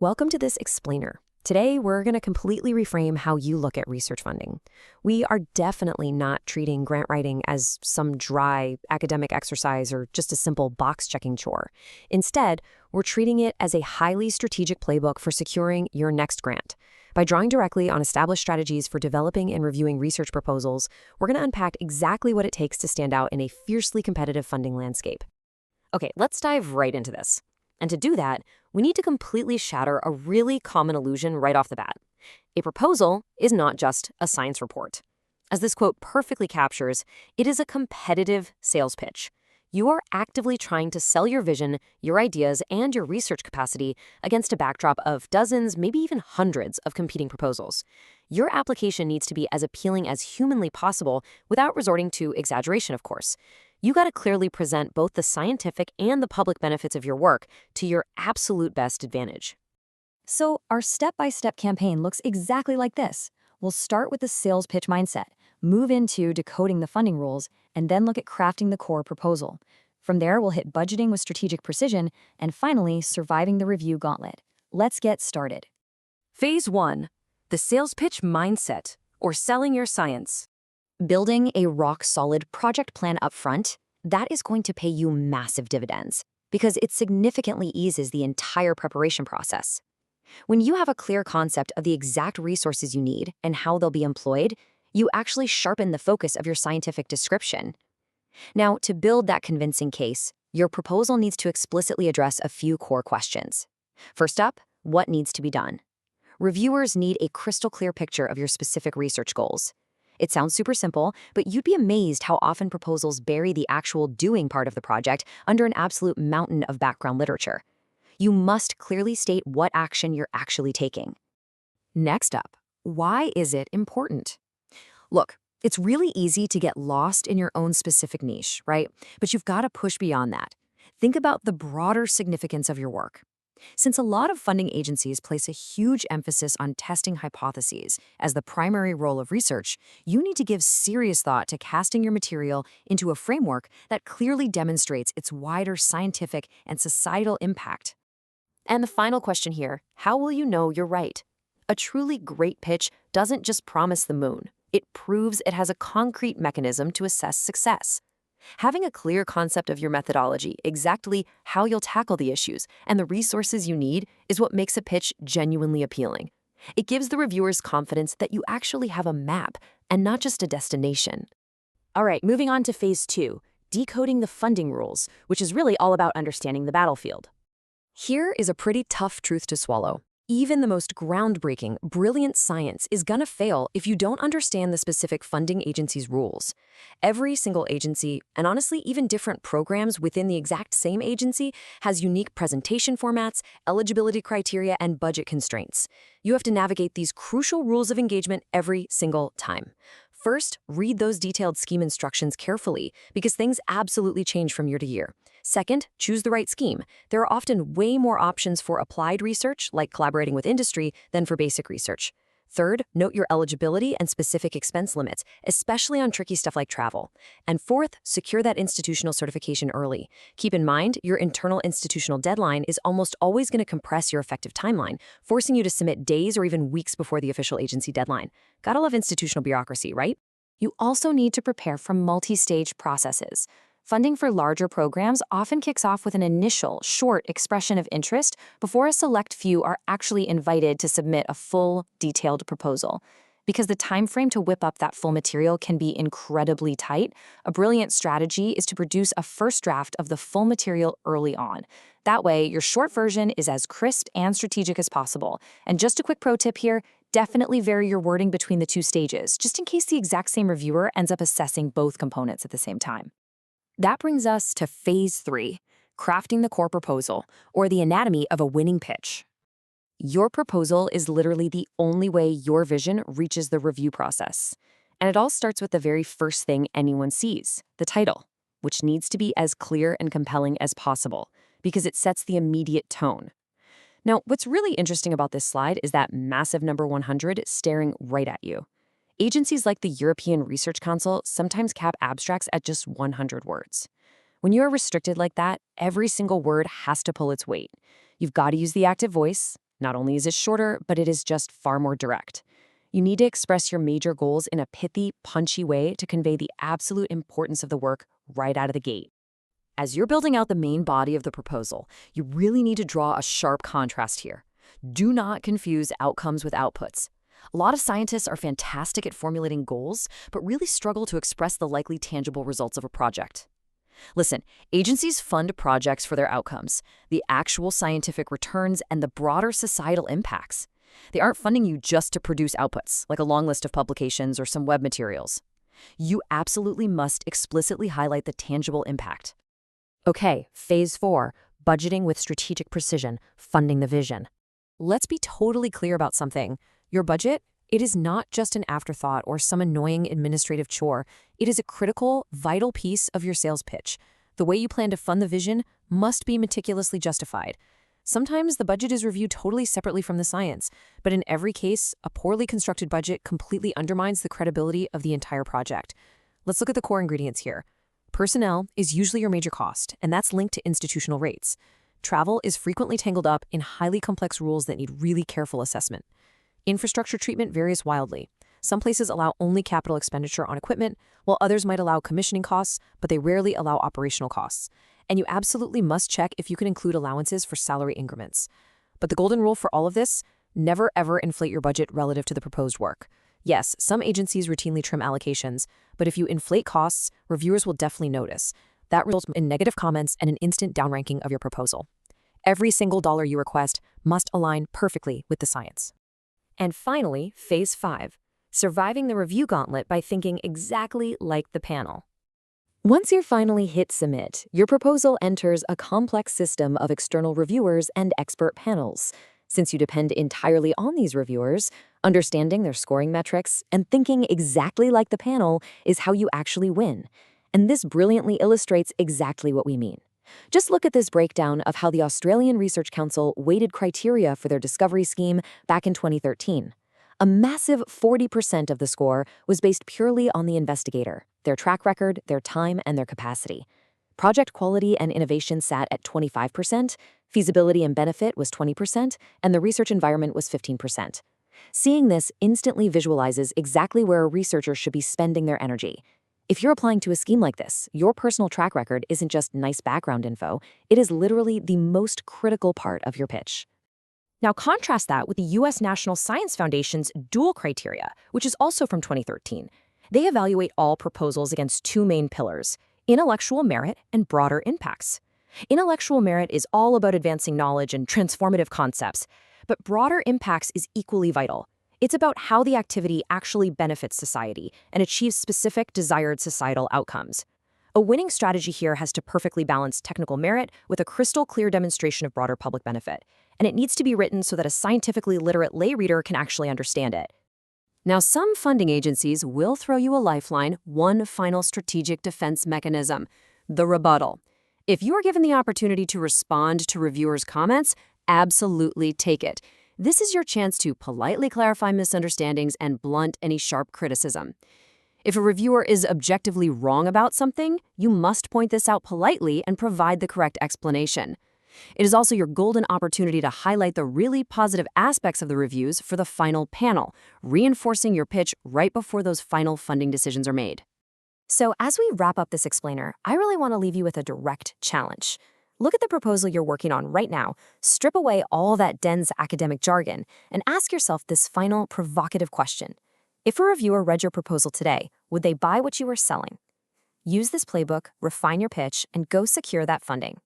Welcome to this explainer. Today, we're going to completely reframe how you look at research funding. We are definitely not treating grant writing as some dry academic exercise or just a simple box-checking chore. Instead, we're treating it as a highly strategic playbook for securing your next grant. By drawing directly on established strategies for developing and reviewing research proposals, we're going to unpack exactly what it takes to stand out in a fiercely competitive funding landscape. Okay, let's dive right into this. And to do that, we need to completely shatter a really common illusion right off the bat. A proposal is not just a science report. As this quote perfectly captures, it is a competitive sales pitch. You are actively trying to sell your vision, your ideas, and your research capacity against a backdrop of dozens, maybe even hundreds of competing proposals. Your application needs to be as appealing as humanly possible without resorting to exaggeration, of course. You got to clearly present both the scientific and the public benefits of your work to your absolute best advantage. So our step-by-step campaign looks exactly like this. We'll start with the sales pitch mindset, move into decoding the funding rules, and then look at crafting the core proposal. From there, we'll hit budgeting with strategic precision, and finally, surviving the review gauntlet. Let's get started. Phase 1. The sales pitch mindset, or selling your science. Building a rock-solid project plan up front, that is going to pay you massive dividends because it significantly eases the entire preparation process. When you have a clear concept of the exact resources you need and how they'll be employed, you actually sharpen the focus of your scientific description. Now, to build that convincing case, your proposal needs to explicitly address a few core questions. First up, what needs to be done? Reviewers need a crystal clear picture of your specific research goals. It sounds super simple, but you'd be amazed how often proposals bury the actual doing part of the project under an absolute mountain of background literature. You must clearly state what action you're actually taking. Next up, why is it important? Look, it's really easy to get lost in your own specific niche, right? But you've got to push beyond that. Think about the broader significance of your work. Since a lot of funding agencies place a huge emphasis on testing hypotheses as the primary role of research, you need to give serious thought to casting your material into a framework that clearly demonstrates its wider scientific and societal impact. And the final question here, how will you know you're right? A truly great pitch doesn't just promise the moon. It proves it has a concrete mechanism to assess success. Having a clear concept of your methodology, exactly how you'll tackle the issues, and the resources you need is what makes a pitch genuinely appealing. It gives the reviewers confidence that you actually have a map and not just a destination. All right, moving on to phase 2, decoding the funding rules, which is really all about understanding the battlefield. Here is a pretty tough truth to swallow. Even the most groundbreaking, brilliant science is gonna fail if you don't understand the specific funding agency's rules. Every single agency, and honestly even different programs within the exact same agency, has unique presentation formats, eligibility criteria, and budget constraints. You have to navigate these crucial rules of engagement every single time. First, read those detailed scheme instructions carefully because things absolutely change from year to year. Second, choose the right scheme. There are often way more options for applied research, like collaborating with industry, than for basic research. Third, note your eligibility and specific expense limits, especially on tricky stuff like travel. And fourth, secure that institutional certification early. Keep in mind, your internal institutional deadline is almost always going to compress your effective timeline, forcing you to submit days or even weeks before the official agency deadline. Gotta love institutional bureaucracy, right? You also need to prepare for multi-stage processes. Funding for larger programs often kicks off with an initial, short expression of interest before a select few are actually invited to submit a full, detailed proposal. Because the time frame to whip up that full material can be incredibly tight, a brilliant strategy is to produce a first draft of the full material early on. That way, your short version is as crisp and strategic as possible. And just a quick pro tip here, definitely vary your wording between the two stages, just in case the exact same reviewer ends up assessing both components at the same time. That brings us to phase 3, crafting the core proposal, or the anatomy of a winning pitch. Your proposal is literally the only way your vision reaches the review process. And it all starts with the very first thing anyone sees, the title, which needs to be as clear and compelling as possible, because it sets the immediate tone. Now, what's really interesting about this slide is that massive number 100 staring right at you. Agencies like the European Research Council sometimes cap abstracts at just 100 words. When you are restricted like that, every single word has to pull its weight. You've got to use the active voice, Not only is it shorter, but it is just far more direct. You need to express your major goals in a pithy, punchy way to convey the absolute importance of the work right out of the gate. As you're building out the main body of the proposal, you really need to draw a sharp contrast here. Do not confuse outcomes with outputs. A lot of scientists are fantastic at formulating goals, but really struggle to express the likely tangible results of a project. Listen, agencies fund projects for their outcomes, the actual scientific returns, and the broader societal impacts. They aren't funding you just to produce outputs, like a long list of publications or some web materials. You absolutely must explicitly highlight the tangible impact. Okay, phase 4, budgeting with strategic precision, funding the vision. Let's be totally clear about something. Your budget, it is not just an afterthought or some annoying administrative chore. It is a critical, vital piece of your sales pitch. The way you plan to fund the vision must be meticulously justified. Sometimes the budget is reviewed totally separately from the science, but in every case, a poorly constructed budget completely undermines the credibility of the entire project. Let's look at the core ingredients here. Personnel is usually your major cost, and that's linked to institutional rates. Travel is frequently tangled up in highly complex rules that need really careful assessment. Infrastructure treatment varies wildly. Some places allow only capital expenditure on equipment, while others might allow commissioning costs, but they rarely allow operational costs. And you absolutely must check if you can include allowances for salary increments. But the golden rule for all of this, never ever inflate your budget relative to the proposed work. Yes, some agencies routinely trim allocations, but if you inflate costs, reviewers will definitely notice. That results in negative comments and an instant downranking of your proposal. Every single dollar you request must align perfectly with the science. And finally, phase 5, surviving the review gauntlet by thinking exactly like the panel. Once you finally hit submit, your proposal enters a complex system of external reviewers and expert panels. Since you depend entirely on these reviewers, understanding their scoring metrics and thinking exactly like the panel is how you actually win. And this brilliantly illustrates exactly what we mean. Just look at this breakdown of how the Australian Research Council weighted criteria for their discovery scheme back in 2013. A massive 40% of the score was based purely on the investigator, their track record, their time, and their capacity. Project quality and innovation sat at 25%, feasibility and benefit was 20%, and the research environment was 15%. Seeing this instantly visualizes exactly where a researcher should be spending their energy. If you're applying to a scheme like this, your personal track record isn't just nice background info, it is literally the most critical part of your pitch. Now contrast that with the U.S. National Science Foundation's dual criteria, which is also from 2013. They evaluate all proposals against two main pillars: intellectual merit and broader impacts. Intellectual merit is all about advancing knowledge and transformative concepts, but broader impacts is equally vital. It's about how the activity actually benefits society and achieves specific desired societal outcomes. A winning strategy here has to perfectly balance technical merit with a crystal clear demonstration of broader public benefit, and it needs to be written so that a scientifically literate lay reader can actually understand it. Now, some funding agencies will throw you a lifeline, one final strategic defense mechanism: the rebuttal. If you are given the opportunity to respond to reviewers' comments, absolutely take it. This is your chance to politely clarify misunderstandings and blunt any sharp criticism. If a reviewer is objectively wrong about something, you must point this out politely and provide the correct explanation. It is also your golden opportunity to highlight the really positive aspects of the reviews for the final panel, reinforcing your pitch right before those final funding decisions are made. So as we wrap up this explainer, I really want to leave you with a direct challenge. Look at the proposal you're working on right now, strip away all that dense academic jargon, and ask yourself this final provocative question. If a reviewer read your proposal today, would they buy what you are selling? Use this playbook, refine your pitch, and go secure that funding.